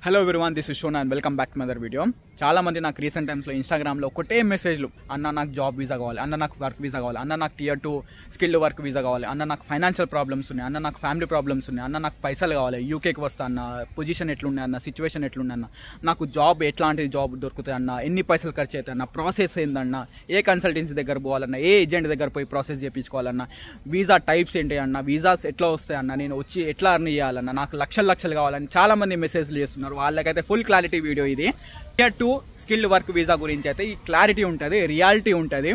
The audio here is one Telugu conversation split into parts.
Hello everyone, this is Shona and welcome back to another video. చాలా మంది నాకు రీసెంట్ టైమ్స్లో ఇన్స్టాగ్రామ్లో ఒకటే మెసేజ్లు, అన్న నాకు జాబ్ వీసా కావాలి, అన్న నాకు వర్క్ వీసా కావాలి, అన్న నాకు Tier 2 స్కిల్డ్ వర్క్ వీసా కావాలి, అన్న నాకు ఫైనాన్షియల్ ప్రాబ్లమ్స్ ఉన్నాయి, అన్న నాకు ఫ్యామిలీ ప్రాబ్లమ్స్ ఉన్నాయి, అన్న నాకు పైసలు కావాలి, యూకేకి వస్తా అన్న, పొజిషన్ ఎట్లున్నాయి అన్న, సిచ్యువేషన్ ఎట్లున్నాయి అన్న, నాకు జాబ్ ఎట్లాంటి జాబ్ దొరుకుతాయి అన్న, ఎన్ని పైసలు ఖర్చు అవుతాయి అన్న, ప్రాసెస్ ఏందన్న, ఏ కన్సల్టెన్సీ దగ్గర పోవాలన్న, ఏ ఏజెంట్ దగ్గర పోయి ప్రాసెస్ చేయించుకోవాలన్న, వీసా టైప్స్ ఏంటి అన్న, వీసాస్ ఎట్లా వస్తాయి అన్న, నేను వచ్చి ఎట్లా అర్న్ చేయాలన్న, నాకు లక్షలు కావాలని చాలామంది మెసేజ్లు చేస్తున్నారు. వాళ్ళకైతే ఫుల్ క్లారిటీ వీడియో ఇది. Tier 2 స్కిల్డ్ వర్క్ వీసా గురించి అయితే ఈ క్లారిటీ ఉంటుంది, రియాలిటీ ఉంటుంది.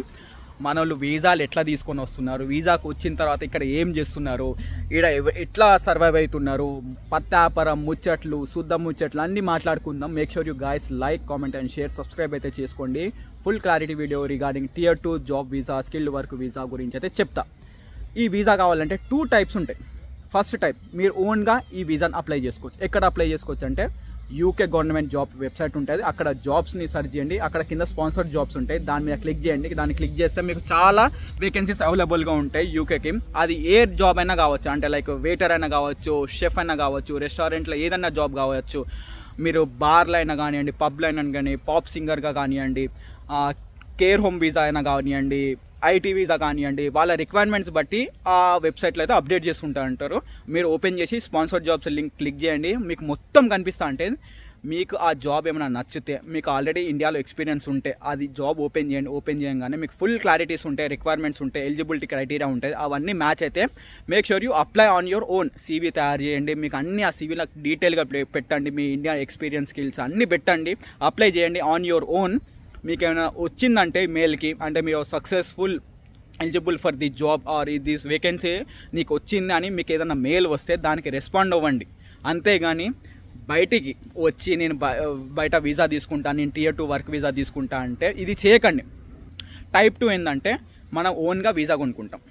మన వాళ్ళు వీసాలు ఎట్లా తీసుకొని వస్తున్నారు, వీసాకు వచ్చిన తర్వాత ఇక్కడ ఏం చేస్తున్నారు, ఇక్కడ ఎట్లా సర్వైవ్ అవుతున్నారు, పత్తాపరం ముచ్చట్లు, శుద్ధ ముచ్చట్లు అన్నీ మాట్లాడుకుందాం. Make sure you guys like, comment and share, subscribe అయితే చేసుకోండి. Full clarity video regarding Tier 2 job visa, skilled work visa గురించి అయితే చెప్తా. ఈ వీసా కావాలంటే 2 టైప్స్ ఉంటాయి. ఫస్ట్ టైప్, మీరు ఓన్గా ఈ వీసాని అప్లై చేసుకోవచ్చు. ఎక్కడ అప్లై చేసుకోవచ్చు అంటే యూకే గవర్నమెంట్ జాబ్ వెబ్సైట్ ఉంటుంది, అక్కడ జాబ్స్ని సెర్చ్ చేయండి. అక్కడ కింద స్పాన్సర్డ్ జాబ్స్ ఉంటాయి, దాని మీద క్లిక్ చేయండి. దాన్ని క్లిక్ చేస్తే మీకు చాలా వేకెన్సీస్ అవైలబుల్గా ఉంటాయి యూకేకి. అది ఏ జాబ్ అయినా కావచ్చు, అంటే లైక్ వెయిటర్ అయినా కావచ్చు, షెఫ్ అయినా కావచ్చు, రెస్టారెంట్లో ఏదైనా జాబ్ కావచ్చు, మీరు బార్లో అయినా కానివ్వండి, పబ్లో అయినా కానీ, పాప్ సింగర్గా కానివ్వండి, కేర్ హోమ్ వీసా అయినా కానివ్వండి, ఐటీ వీసా కానివ్వండి, వాళ్ళ రిక్వైర్మెంట్స్ బట్టి ఆ వెబ్సైట్లో అయితే అప్డేట్ చేసుకుంటా అంటారు. మీరు ఓపెన్ చేసి స్పాన్సర్డ్ జాబ్స్ లింక్ క్లిక్ చేయండి, మీకు మొత్తం కనిపిస్తా అంటే మీకు ఆ జాబ్ ఏమైనా నచ్చితే, మీకు ఆల్రెడీ ఇండియాలో ఎక్స్పీరియన్స్ ఉంటే అది జాబ్ ఓపెన్ చేయండి. ఓపెన్ చేయగానే మీకు ఫుల్ క్లారిటీస్ ఉంటాయి, రిక్వైర్మెంట్స్ ఉంటాయి, ఎలిజిబిలిటీ క్రైటీరియా ఉంటుంది. అవన్నీ మ్యాచ్ అయితే make sure you apply on your own. CV తయారు చేయండి, మీకు అన్ని ఆ సీవీలో డీటెయిల్గా పెట్టండి, మీ ఇండియా ఎక్స్పీరియన్స్ స్కిల్స్ అన్నీ పెట్టండి, అప్లై చేయండి ఆన్ యువర్ ఓన్. మీకు ఏమైనా వచ్చిందంటే మెయిల్కి, అంటే మీరు successful eligible for the job or this vacancy నీకు వచ్చింది అని మీకు ఏదైనా మెయిల్ వస్తే దానికి రెస్పాండ్ అవ్వండి. అంతేగాని బయటికి వచ్చి నేను బయట వీసా తీసుకుంటా, నేను Tier 2 వర్క్ వీసా తీసుకుంటా అంటే ఇది చేయకండి. Type 2 ఏంటంటే మనం ఓన్గా వీసా కొనుక్కుంటాం.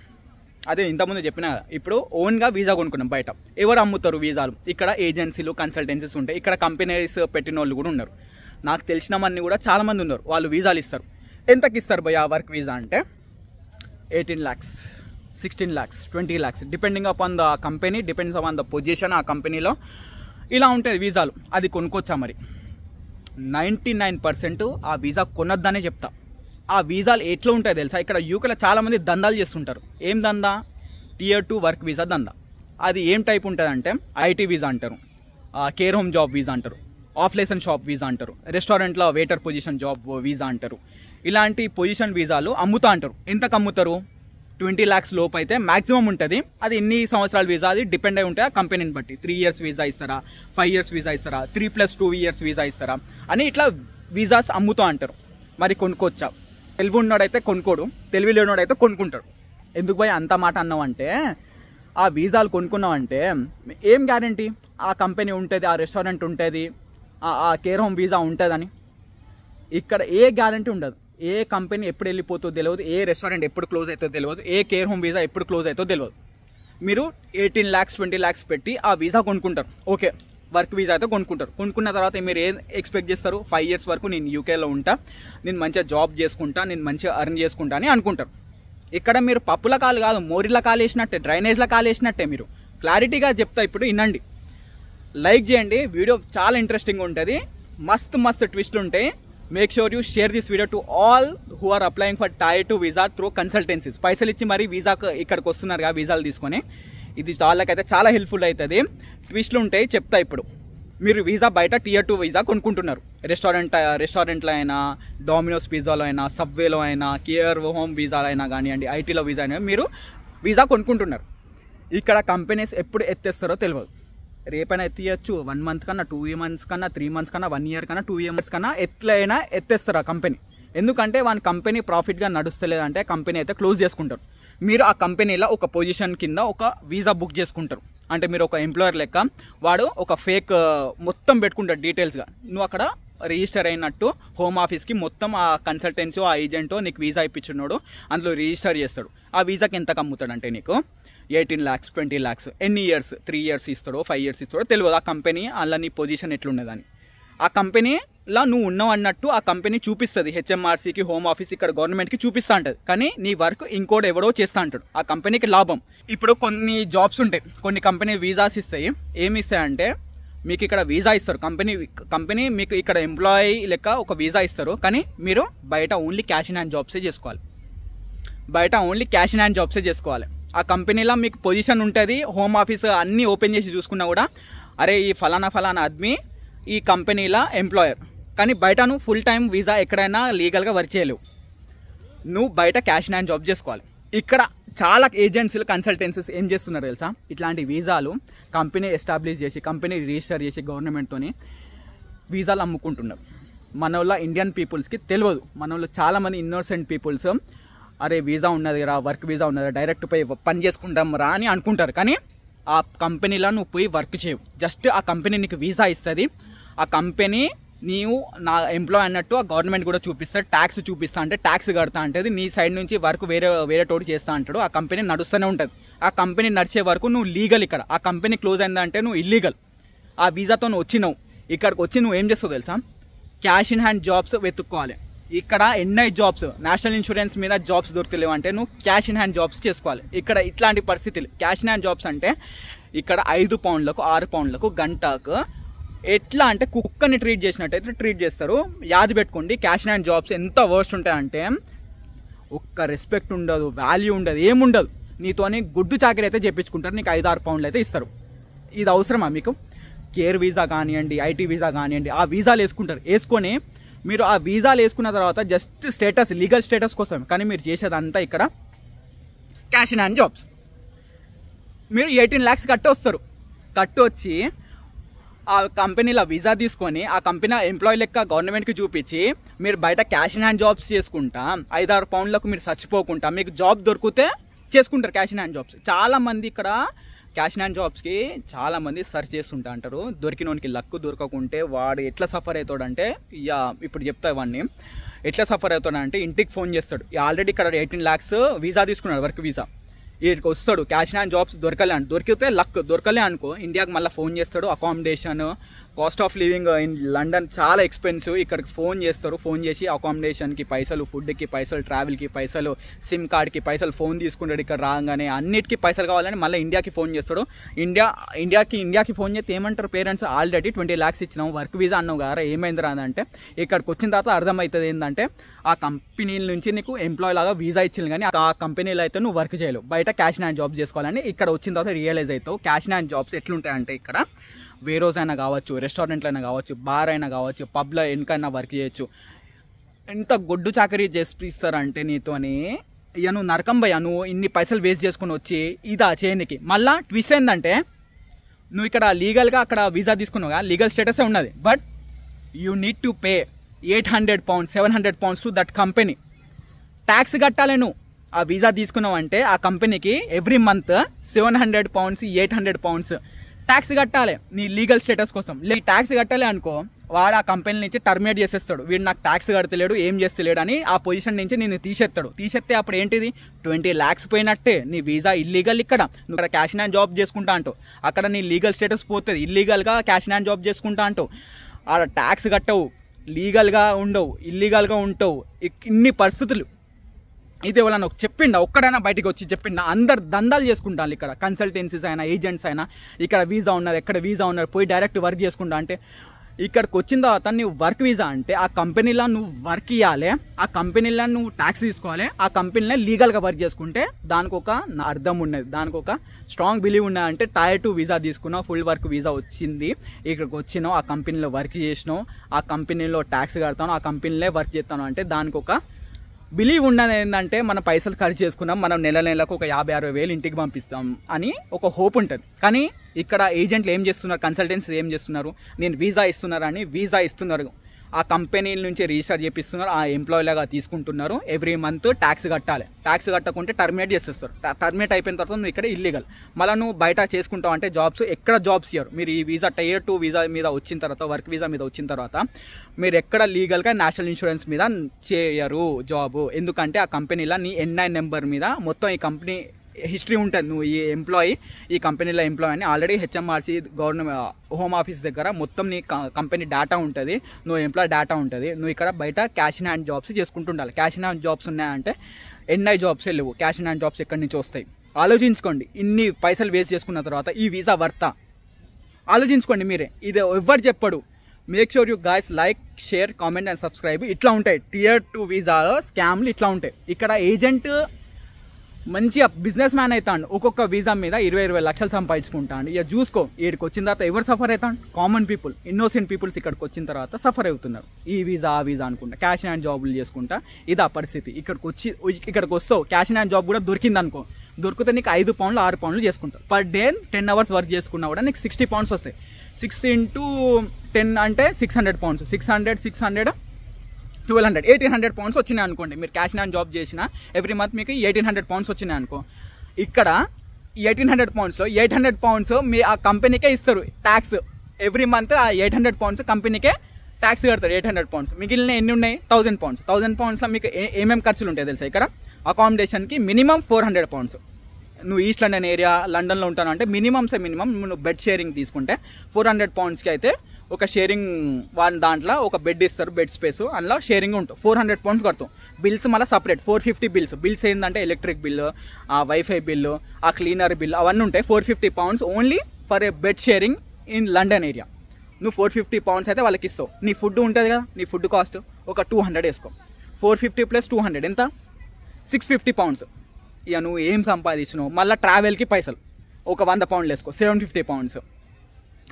అదే ఇంతకుముందు చెప్పిన కదా, ఇప్పుడు ఓన్గా వీసా కొనుక్కున్నాం. బయట ఎవరు అమ్ముతారు వీసాలు? ఇక్కడ ఏజెన్సీలు, కన్సల్టెన్సీస్ ఉంటాయి. ఇక్కడ కంపెనీస్ పెట్టిన వాళ్ళు కూడా ఉన్నారు. నాకు తెలిసిన మంది కూడా చాలామంది ఉన్నారు. వాళ్ళు వీసాలు ఇస్తారు. ఎంతకి ఇస్తారు భయ్యా వర్క్ వీసా అంటే 18 lakhs, 16 lakhs, 20 lakhs depending upon the company, depends upon the position ఆ కంపెనీలో. ఇలా ఉంటుంది వీసాలు. అది కొనుక్కొచ్చా మరి 99% ఆ వీసా కొనొద్దనే చెప్తా. ఆ వీసాలు ఎట్లా ఉంటాయి తెలుసా? ఇక్కడ యూకేలో చాలామంది దందాలు చేస్తుంటారు. ఏం దందా? Tier 2 వర్క్ వీసా దందా. అది ఏం టైప్ ఉంటుందంటే ఐటీ వీసా అంటారు, కేర్ హోమ్ జాబ్ వీసా అంటారు, ఆఫ్ లైసెన్స్ షాప్ వీసా అంటారు, రెస్టారెంట్లో వెయిటర్ పొజిషన్ జాబ్ వీసా అంటారు. ఇలాంటి పొజిషన్ వీసాలు అమ్ముతా అంటారు. ఎంతకు అమ్ముతారు? 20 lakhs లోపు అయితే మ్యాక్సిమం ఉంటుంది. అది ఎన్ని సంవత్సరాల వీసా అది డిపెండ్ అయి ఉంటుంది ఆ కంపెనీని బట్టి. 3 years వీసా ఇస్తారా, 5 years వీసా ఇస్తారా, 3+2 years వీసా ఇస్తారా అని ఇట్లా వీసాస్ అమ్ముతా అంటారు. మరి కొనుక్కోవచ్చా? తెలివి ఉన్నాడైతే కొనుక్కోడు, తెలివి లేనివాడైతే కొనుక్కుంటాడు. ఎందుకు పోయి అంత మాట అన్నావు అంటే, ఆ వీసాలు కొనుక్కున్నావంటే ఏం గ్యారంటీ ఆ కంపెనీ ఉంటుంది, ఆ రెస్టారెంట్ ఉంటుంది, ఆ కేర్ హోమ్ వీసా ఉంటుందని? ఇక్కడ ఏ గ్యారంటీ ఉండదు. ఏ కంపెనీ ఎప్పుడు వెళ్ళిపోతుందో తెలియదు, ఏ రెస్టారెంట్ ఎప్పుడు క్లోజ్ అవుతుందో తెలియదు, ఏ కేర్ హోమ్ వీసా ఎప్పుడు క్లోజ్ అవుతుందో తెలియదు. మీరు 18 lakhs, 20 lakhs పెట్టి ఆ వీసా కొనుక్కుంటారు. ఓకే, వర్క్ వీసా అయితే కొనుక్కుంటారు. కొనుక్కున్న తర్వాత మీరు ఏం ఎక్స్పెక్ట్ చేస్తారు? 5 years వరకు నేను యూకేలో ఉంటా, నేను మంచిగా జాబ్ చేసుకుంటా, నేను మంచిగా అర్న్ చేసుకుంటా అని అనుకుంటారు. ఇక్కడ మీరు పప్పుల కాలు కాదు, మోరిల కాలు వేసినట్టే, డ్రైనేజ్ల కాలు వేసినట్టే. మీరు క్లారిటీగా చెప్తా, ఇప్పుడు వినండి. లైక్ చేయండి, వీడియో చాలా ఇంట్రెస్టింగ్ ఉంటుంది, మస్తు ట్విస్ట్లు ఉంటాయి. Make sure you share this video to all who are applying for Tier 2 visa through consultancies. పైసలు ఇచ్చి మరి వీసాకు ఇక్కడికి వస్తున్నారు కదా వీసాలు తీసుకొని. ఇది వాళ్ళకైతే చాలా హెల్ప్ఫుల్ అవుతుంది. ట్విస్ట్లు ఉంటాయి చెప్తా. ఇప్పుడు మీరు వీసా బయట Tier 2 వీసా కొనుక్కుంటున్నారు, రెస్టారెంట్లో అయినా, డామినోస్ పిజ్జాలో అయినా, సబ్వేలో అయినా, కేర్ హోమ్ వీసాలో అయినా కానివ్వండి, ఐటీలో వీసా అయినా మీరు వీసా కొనుక్కుంటున్నారు. ఇక్కడ కంపెనీస్ ఎప్పుడు ఎత్తేస్తారో తెలియదు. రేపైనా ఎత్తియచ్చు, 1 month కన్నా, 2 months కన్నా, 3 months కన్నా, 1 year కన్నా, 2 years కన్నా ఎట్లయినా ఎత్తేస్తారు ఆ కంపెనీ. ఎందుకంటే వాళ్ళ కంపెనీ ప్రాఫిట్గా నడుస్తలేదంటే కంపెనీ అయితే క్లోజ్ చేసుకుంటారు. మీరు ఆ కంపెనీలో ఒక పొజిషన్ కింద ఒక వీసా బుక్ చేసుకుంటారు. అంటే మీరు ఒక ఎంప్లాయర్ లెక్క, వాడు ఒక ఫేక్ మొత్తం పెట్టుకుంటాడు డీటెయిల్స్గా. నువ్వు అక్కడ రిజిస్టర్ అయినట్టు హోమ్ ఆఫీస్కి మొత్తం ఆ కన్సల్టెన్సీ, ఆ ఏజెంటో నీకు వీసా ఇప్పించున్నాడు, అందులో రిజిస్టర్ చేస్తాడు. ఆ వీసాకి ఎంత కమ్ముతాడంటే నీకు 18 lakhs, 20 lakhs. ఎన్ని ఇయర్స్? 3 years ఇస్తాడో, 5 years ఇస్తాడో తెలియదు. ఆ కంపెనీ అలా నీ పొజిషన్ ఎట్లున్నదని ఆ కంపెనీలో నువ్వు ఉన్నావు అన్నట్టు ఆ కంపెనీ చూపిస్తుంది. హెచ్ఎంఆర్సీకి, హోమ్ ఆఫీస్, ఇక్కడ గవర్నమెంట్కి చూపిస్తూ ఉంటుంది. కానీ నీ వర్క్ ఇంకోటి ఎవడో చేస్తూ అంటాడు. ఆ కంపెనీకి లాభం. ఇప్పుడు కొన్ని జాబ్స్ ఉంటాయి, కొన్ని కంపెనీ వీసాస్ ఇస్తాయి. ఏమి ఇస్తాయంటే మీకు ఇక్కడ వీసా ఇస్తారు, కంపెనీ మీకు ఇక్కడ ఎంప్లాయీ లెక్క ఒక వీసా ఇస్తారు. కానీ మీరు బయట ఓన్లీ క్యాష్ ఇన్ హ్యాండ్ జాబ్సే చేసుకోవాలి. ఆ కంపెనీలో మీకు పొజిషన్ ఉంటుంది, హోమ్ ఆఫీస్ అన్నీ ఓపెన్ చేసి చూసుకున్నా కూడా అరే ఈ ఫలానా ఆద్మీ ఈ కంపెనీలో ఎంప్లాయర్. కానీ బయట నువ్వు ఫుల్ టైం వీసా ఎక్కడైనా లీగల్గా వర్క్ చేయలేవు, నువ్వు బయట క్యాష్ ఇన్ హ్యాండ్ జాబ్ చేసుకోవాలి. ఇక్కడ చాలా ఏజెన్సీలు, కన్సల్టెన్సీస్ ఏం చేస్తున్నారు తెలుసా, ఇట్లాంటి వీసాలు కంపెనీ ఎస్టాబ్లిష్ చేసి, కంపెనీ రిజిస్టర్ చేసి గవర్నమెంట్తోని వీసాలు అమ్ముకుంటున్నారు. మన వాళ్ళ ఇండియన్ పీపుల్స్కి తెలియదు. మన వాళ్ళు చాలామంది ఇన్నోసెంట్ పీపుల్స్ అరే వీసా ఉన్నది రా, వర్క్ వీసా ఉన్నది, డైరెక్ట్ పోయి పని చేసుకుంటాం రా అని అనుకుంటారు. కానీ ఆ కంపెనీలో నువ్వు పోయి వర్క్ చేయవు. జస్ట్ ఆ కంపెనీ నీకు వీసా ఇస్తుంది, ఆ కంపెనీ నీవు నా ఎంప్లాయ్ అన్నట్టు ఆ గవర్నమెంట్ కూడా చూపిస్తాడు, ట్యాక్స్ చూపిస్తా అంటే ట్యాక్స్ కడతా అంటే నీ సైడ్ నుంచి వర్క్ వేరే తోటి చేస్తా అంటాడు. ఆ కంపెనీ నడుస్తూనే ఉంటుంది. ఆ కంపెనీ నడిచే వరకు నువ్వు లీగల్. ఇక్కడ ఆ కంపెనీ క్లోజ్ అయిందంటే నువ్వు ఇల్లీగల్. ఆ వీసాతో నువ్వు వచ్చినావు, ఇక్కడికి వచ్చి నువ్వు ఏం చేస్తావు తెలుసా, క్యాష్ ఇన్ హ్యాండ్ జాబ్స్ వెతుక్కోవాలి. ఇక్కడ ఎన్ఐ జాబ్స్, నేషనల్ ఇన్సూరెన్స్ మీద జాబ్స్ దొరుకుతలేవు అంటే నువ్వు క్యాష్ ఇన్ హ్యాండ్ జాబ్స్ చేసుకోవాలి. ఇక్కడ ఇట్లాంటి పరిస్థితులు. క్యాష్ ఇన్ హ్యాండ్ జాబ్స్ అంటే ఇక్కడ 5 పౌండ్లకు 6 పౌండ్లకు గంటకు ఎట్లా అంటే కుక్కని ట్రీట్ చేసినట్టయితే ట్రీట్ చేస్తారు. యాది పెట్టుకోండి, క్యాష్ ఇన్ హ్యాండ్ జాబ్స్ ఎంత వర్స్ట్ ఉంటాయంటే ఒక్క రెస్పెక్ట్ ఉండదు, వాల్యూ ఉండదు, ఏముండదు. నీతోని గుడ్డు చాకరీ అయితే చేయించుకుంటారు, నీకు 5-6 పౌండ్లు అయితే ఇస్తారు. ఇది అవసరమా మీకు? కేర్ వీసా కానివ్వండి, ఐటీ వీసా కానివ్వండి, ఆ వీసాలు వేసుకొని మీరు ఆ వీసాలు వేసుకున్న తర్వాత జస్ట్ స్టేటస్, లీగల్ స్టేటస్ కోసం. కానీ మీరు చేసేదంతా ఇక్కడ క్యాష్ ఇన్ హ్యాండ్ జాబ్స్. మీరు 18 lakhs కట్టి వచ్చి ఆ కంపెనీలో వీసా తీసుకొని ఆ కంపెనీ ఎంప్లాయీ లెక్క గవర్నమెంట్కి చూపించి మీరు బయట క్యాష్ ఇన్ హ్యాండ్ జాబ్స్ చేసుకుంటా 5-6 పౌండ్లకు మీరు చచ్చిపోకుండా మీకు జాబ్ దొరికితే చేసుకుంటారు క్యాష్ ఇన్ హ్యాండ్ జాబ్స్. చాలామంది ఇక్కడ క్యాష్ ఇన్ హ్యాండ్ జాబ్స్కి చాలామంది సెర్చ్ చేస్తుంటా అంటారు. దొరికినోనికి లక్, దొరకకుంటే వాడు ఎట్లా సఫర్ అవుతాడంటే, ఇప్పుడు చెప్తా ఇవన్నీ ఎట్లా సఫర్ అవుతాడంటే ఇంటికి ఫోన్ చేస్తాడు. ఆల్రెడీ ఇక్కడ 18 lakhs వీసా తీసుకున్నాడు, వర్క్ వీసా. వీడికి వస్తాడు, క్యాష్ ఇన్ హ్యాండ్ జాబ్స్ దొరికితే లక్, దొరకలే అనుకో ఇండియాకి మళ్ళీ ఫోన్ చేస్తాడు. Accommodation, cost of living in London చాలా ఎక్స్పెన్సివ్. ఇక్కడికి ఫోన్ చేస్తారు, ఫోన్ చేసి అకామిడేషన్కి పైసలు, ఫుడ్కి పైసలు, ట్రావెల్కి పైసలు, సిమ్ కార్డ్కి పైసలు, ఫోన్ తీసుకుంటాడు. ఇక్కడ రాగానే అన్నిటికీ పైసలు కావాలని మళ్ళీ ఇండియాకి ఫోన్ చేస్తాడు. ఇండియాకి ఫోన్ చేస్తే ఏమంటారు పేరెంట్స్, ఆల్రెడీ 20 lakhs ఇచ్చినాము, వర్క్ వీసా అన్నావు కదా, ఏమైంది రాదంటే ఇక్కడికి వచ్చిన తర్వాత అర్థమవుతుంది ఏంటంటే ఆ కంపెనీల నుంచి నీకు ఎంప్లాయీ లాగా వీసా ఇచ్చింది, కానీ ఆ కంపెనీలో అయితే నువ్వు వర్క్ చేయలేవు, బయట క్యాష్ ఇన్ హ్యాండ్ జాబ్ చేసుకోవాలని ఇక్కడ వచ్చిన తర్వాత రియలైజ్ అవుతావు. క్యాష్ ఇన్ హ్యాండ్ జాబ్స్ ఎట్లుంటాయంటే ఇక్కడ వేరోస్ అయినా కావచ్చు, రెస్టారెంట్లు అయినా కావచ్చు, బార్ అయినా కావచ్చు, పబ్లో ఎన్కైనా వర్క్ చేయొచ్చు. ఎంత గొడ్డు చాకరీ చేపిస్తారంటే నీతోని ఇక నువ్వు నరకం భయ్యా, నువ్వు ఇన్ని పైసలు వేస్ట్ చేసుకుని వచ్చి ఇదా చేయనికి. మళ్ళీ ట్విస్ట్ ఏంటంటే నువ్వు ఇక్కడ లీగల్గా అక్కడ వీసా తీసుకున్నావుగా, లీగల్ స్టేటసే ఉన్నది, but you need to pay 800 pounds 700 pounds to that company. Tax కట్టాలి నువ్వు. ఆ వీసా తీసుకున్నావు అంటే ఆ కంపెనీకి every month 700 pounds 800 pounds tax కట్టాలి నీ లీగల్ స్టేటస్ కోసం. ట్యాక్స్ కట్టాలి అనుకో, వాడు ఆ కంపెనీ నుంచి టర్మినేట్ చేసేస్తాడు. వీడు నాకు ట్యాక్స్ కడతలేడు, ఏం చేస్తలేడు అని ఆ పొజిషన్ నుంచి నేను తీసేస్తే అప్పుడు ఏంటిది 20 lakhs పోయినట్టే. నీ వీసా ఇల్లీగల్. ఇక్కడ నువ్వు ఇక్కడ క్యాష్ ఇన్ హ్యాండ్ జాబ్ చేసుకుంటా అంటావు, అక్కడ నీ లీగల్ స్టేటస్ పోతుంది. ఇల్లీగల్గా క్యాష్ ఇన్ హ్యాండ్ జాబ్ చేసుకుంటా అంటావు, ఆడ ట్యాక్స్ కట్టవు, లీగల్గా ఉండవు, ఇల్లీగల్గా ఉంటావు. ఇన్ని పరిస్థితులు. ఇది ఎవరన్నా చెప్పిండా? ఒక్కడైనా బయటకు వచ్చి చెప్పిండా? అందరు దందాలు చేసుకుంటాను ఇక్కడ, కన్సల్టెన్సీస్ అయినా, ఏజెంట్స్ అయినా. ఇక్కడ వీసా ఉన్నారు, ఎక్కడ వీసా ఉన్నారు, పోయి డైరెక్ట్ వర్క్ చేసుకుంటా అంటే ఇక్కడికి వచ్చిన తర్వాత నువ్వు వర్క్ వీసా అంటే ఆ కంపెనీలో నువ్వు వర్క్ ఇవ్వాలి, ఆ కంపెనీలో నువ్వు ట్యాక్స్ తీసుకోవాలి, ఆ కంపెనీలో లీగల్గా వర్క్ చేసుకుంటే దానికి ఒక అర్థం ఉన్నది, దానికి ఒక స్ట్రాంగ్ బిలీవ్ ఉన్నదంటే Tier 2 వీసా తీసుకున్నావు, ఫుల్ వర్క్ వీసా వచ్చింది, ఇక్కడికి వచ్చినావు, ఆ కంపెనీలో వర్క్ చేసినావు, ఆ కంపెనీలో ట్యాక్స్ కడతాను, ఆ కంపెనీలో వర్క్ చేస్తాను అంటే దానికి ఒక బిలీవ్ ఉన్నది. ఏంటంటే మన పైసలు ఖర్చు చేసుకున్నాం, మనం నెలకు ఒక 50-60 వేలు ఇంటికి పంపిస్తాం అని ఒక హోప్ ఉంటుంది. కానీ ఇక్కడ ఏజెంట్లు ఏం చేస్తున్నారు, కన్సల్టెన్సీ ఏం చేస్తున్నారు, నేను వీసా ఇస్తున్నారని వీసా ఇస్తున్నారు, ఆ కంపెనీల నుంచి రిజిస్టర్ చేపిస్తున్నారు, ఆ ఎంప్లాయీ లాగా తీసుకుంటున్నారు. ఎవ్రీ మంత్ ట్యాక్స్ కట్టాలి, ట్యాక్స్ కట్టకుంటే టర్మినేట్ చేసేస్తారు. టర్మినేట్ అయిపోయిన తర్వాత నువ్వు ఇక్కడ ఇల్లీగల్. మళ్ళీ నువ్వు బయట చేసుకుంటావు అంటే జాబ్స్ ఎక్కడ జాబ్స్ ఇయ్యరు. మీరు ఈ వీసా Tier 2 వీసా మీద వచ్చిన తర్వాత, వర్క్ వీసా మీద వచ్చిన తర్వాత మీరు ఎక్కడ లీగల్గా నేషనల్ ఇన్సూరెన్స్ మీద చేయరు జాబ్. ఎందుకంటే ఆ కంపెనీలో నీ NI నెంబర్ మీద మొత్తం ఈ కంపెనీ హిస్టరీ ఉంటుంది. నువ్వు ఈ కంపెనీలో ఎంప్లాయ్ అని already HMRC government home office దగ్గర మొత్తం నీ కంపెనీ డేటా ఉంటుంది, నువ్వు ఎంప్లాయ్ డేటా ఉంటుంది. నువ్వు ఇక్కడ బయట క్యాష్ ఇన్ హ్యాండ్ జాబ్స్ చేసుకుంటుండాలి. క్యాష్ ఇన్ హ్యాండ్ జాబ్స్ ఉన్నాయంటే NI జాబ్సే లేవు, క్యాష్ ఇన్ హ్యాండ్ జాబ్స్ ఎక్కడి నుంచి వస్తాయి? ఆలోచించుకోండి. ఇన్ని పైసలు వేస్ట్ చేసుకున్న తర్వాత ఈ వీసా వర్తా? ఆలోచించుకోండి మీరే, ఇది ఎవ్వరు చెప్పడు. Make sure you guys like, share, comment and subscribe. ఇట్లా ఉంటాయి Tier 2 వీసాలో స్కామ్లు ఇట్లా ఉంటాయి. ఇక్కడ ఏజెంట్ మంచిగా బిజినెస్ మ్యాన్ అవుతాడు, ఒక్కొక్క వీసా మీద 20 లక్షలు సంపాదించుకుంటాడు. ఇక చూసుకో, ఇక్కడికి వచ్చిన తర్వాత ఎవరు సఫర్ అవుతాడు? కామన్ పీపుల్, ఇన్నోసెంట్ పీపుల్స్ ఇక్కడికి వచ్చిన తర్వాత సఫర్ అవుతున్నారు. ఈ వీసా ఆ వీసా అనుకుంటా, క్యాష్ అండ్ జాబులు చేసుకుంటా. ఇది ఆ పరిస్థితి. ఇక్కడికి వస్తావు, క్యాష్ అండ్ జాబ్ కూడా దొరికింది అనుకో, దొరికితే నీకు 5 పౌండ్లు 6 పౌండ్లు చేసుకుంటావు. పర్ డే 10 అవర్స్ వర్క్ చేసుకున్నా కూడా నీకు 60 పౌండ్స్ వస్తాయి. 6 into 10 అంటే 600 పౌండ్స్. 600 1200 1800 పౌండ్స్ వచ్చినాయి అనుకోండి. మీరు క్యాష్ అండ్ జాబ్ చేసిన ఎవ్రీ మంత్ మీకు 1800 పౌండ్స్ వచ్చినాయి అనుకో. ఇక్కడ 1800 పౌండ్స్లో 800 పౌండ్స్ మీ ఆ కంపెనీకే ఇస్తారు ట్యాక్స్. ఎవ్రీ మంత్ ఆ 800 పౌండ్స్ కంపెనీకే ట్యాక్స్ కడతారు. 800 పౌండ్స్. మిగిలిన ఎన్ని ఉన్నాయి? 1000 పౌండ్స్. 1000 పౌండ్స్లో మీకు ఏమేమి ఖర్చులు ఉంటాయి తెలుసా? ఇక్కడ అకామిడేషన్కి మినిమం 400 పౌండ్స్. నువ్వు ఈస్ట్ లండన్ ఏరియా లండన్లో ఉంటాను అంటే మినిమం నువ్వు బెడ్ షేరింగ్ తీసుకుంటే 400 పౌండ్స్కి అయితే ఒక షేరింగ్ దాంట్లో ఒక బెడ్ ఇస్తారు, బెడ్ స్పేస్, అందులో షేరింగ్ ఉంటుంది. 400 పౌండ్స్ కడతాం. బిల్స్ మళ్ళీ సపరేట్ 450 బిల్స్ ఏంటంటే ఎలక్ట్రిక్ బిల్లు, ఆ వైఫై బిల్లు, ఆ క్లీనర్ బిల్లు అవన్నీ ఉంటాయి. 450 pounds only for a bed sharing in London area. నువ్వు 450 పౌండ్స్ అయితే వాళ్ళకి ఇస్తావు. నీ ఫుడ్ ఉంటుంది కదా, నీ ఫుడ్ కాస్ట్ ఒక 200 వేసుకో. 450 + 200 ఎంత? 650 పౌండ్స్. ఇక నువ్వు ఏం సంపాదించినావు? మళ్ళీ ట్రావెల్కి పైసలు ఒక 100 పౌండ్లు వేసుకో, 750 పౌండ్స్.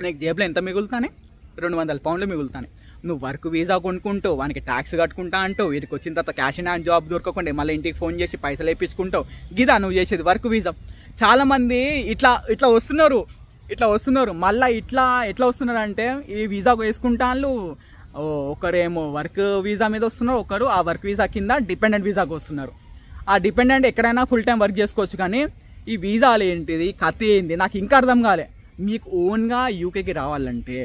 నీకు జేబులో ఎంత మిగులుతానే? 200 పౌండ్లు మిగులుతానే. నువ్వు వర్క్ వీసా కొనుక్కుంటావు, వానికి ట్యాక్స్ కట్టుకుంటా అంటావు, వీటికి వచ్చిన తర్వాత క్యాష్ అండ్ జాబ్ దొరకకుండా మళ్ళీ ఇంటికి ఫోన్ చేసి పైసలు వేయించుకుంటావు. గిదా నువ్వు చేసేది వర్క్ వీసా. చాలామంది ఇట్లా వస్తున్నారు. మళ్ళీ ఎట్లా వస్తున్నారు అంటే ఈ వీసా వేసుకుంటాను. ఒకరేమో వర్క్ వీసా మీద వస్తున్నారు, ఒకరు ఆ వర్క్ వీసా కింద డిపెండెంట్ వీసాకి వస్తున్నారు. ఆ డిపెండెంట్ ఎక్కడైనా ఫుల్ టైం వర్క్ చేసుకోవచ్చు, కానీ ఈ వీసాలు ఏంటిది, కథ ఏంది నాకు ఇంకా అర్థం కాలే. మీకు ఓన్గా యూకేకి రావాలంటే,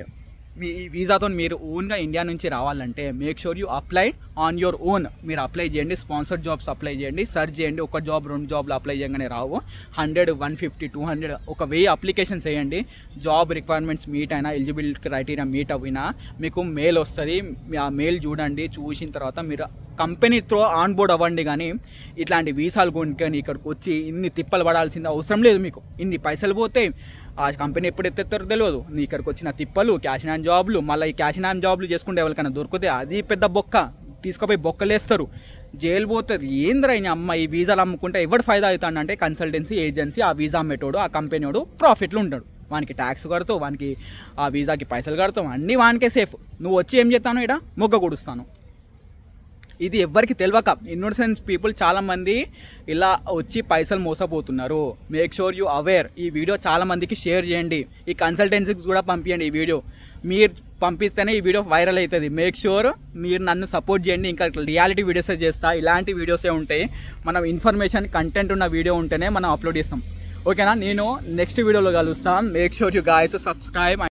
మీ ఈ వీసాతో మీరు ఓన్గా ఇండియా నుంచి రావాలంటే make sure you apply on your own. మీరు అప్లై చేయండి, స్పాన్సర్డ్ జాబ్స్ అప్లై చేయండి, సర్చ్ చేయండి. ఒక జాబ్ 2 జాబ్లు అప్లై చేయగానే రావు. 100 150 200 ఒక 1000 అప్లికేషన్స్ వేయండి. జాబ్ రిక్వైర్మెంట్స్ మీట్ అయినా, ఎలిజిబిలిటీ క్రైటీరియా మీట్ అయినా మీకు మెయిల్ వస్తుంది. ఆ మెయిల్ చూడండి, చూసిన తర్వాత మీరు కంపెనీ త్రో ఆన్ బోర్డ్ అవ్వండి. కానీ ఇట్లాంటి వీసాలు కొనుక్కొని ఇక్కడికి వచ్చి ఇన్ని తిప్పలు పడాల్సింది అవసరం లేదు. మీకు ఇన్ని పైసలు పోతే ఆ కంపెనీ ఎప్పుడు ఎత్తేస్తారో తెలియదు. నీ ఇక్కడికి వచ్చిన తిప్పలు, క్యాష్ అండ్ జాబ్లు, మళ్ళీ ఈ క్యాష్ అండ్ జాబ్లు చేసుకుంటే ఎవరికైనా దొరికితే అది పెద్ద బొక్క, తీసుకుపోయి బొక్కలేస్తారు, జైలు పోతారు. ఏంద్రా అమ్మ ఈ వీసాలు అమ్ముకుంటే ఎవరు ఫైదా అవుతాడు అంటే కన్సల్టెన్సీ ఏజెన్సీ, ఆ వీసా అమ్మేటోడు, ఆ కంపెనీడు ప్రాఫిట్లో ఉంటాడు. వానికి ట్యాక్స్ కడతావు, వానికి ఆ వీసాకి పైసలు కడతావు, అన్నీ వానికే సేఫ్. నువ్వు వచ్చి ఏం చేస్తాను? ఇక్కడ మొగ్గ కొడుస్తాను. ఇది ఎవ్వరికి తెలియక ఇన్నోసెన్స్ పీపుల్ చాలామంది ఇలా వచ్చి పైసలు మోసపోతున్నారు. Make sure you aware. ఈ వీడియో చాలామందికి షేర్ చేయండి, ఈ కన్సల్టెన్సీకి కూడా పంపించండి. ఈ వీడియో మీరు పంపిస్తేనే ఈ వీడియో వైరల్ అవుతుంది. మేక్ షూర్ మీరు నన్ను సపోర్ట్ చేయండి. ఇంకా రియాలిటీ వీడియోసే చేస్తా, ఇలాంటి వీడియోసే ఉంటాయి. మనం ఇన్ఫర్మేషన్ కంటెంట్ ఉన్న వీడియో ఉంటేనే మనం అప్లోడ్ చేస్తాం. ఓకేనా? నేను నెక్స్ట్ వీడియోలో కలుస్తాను. Make sure you guys subscribe.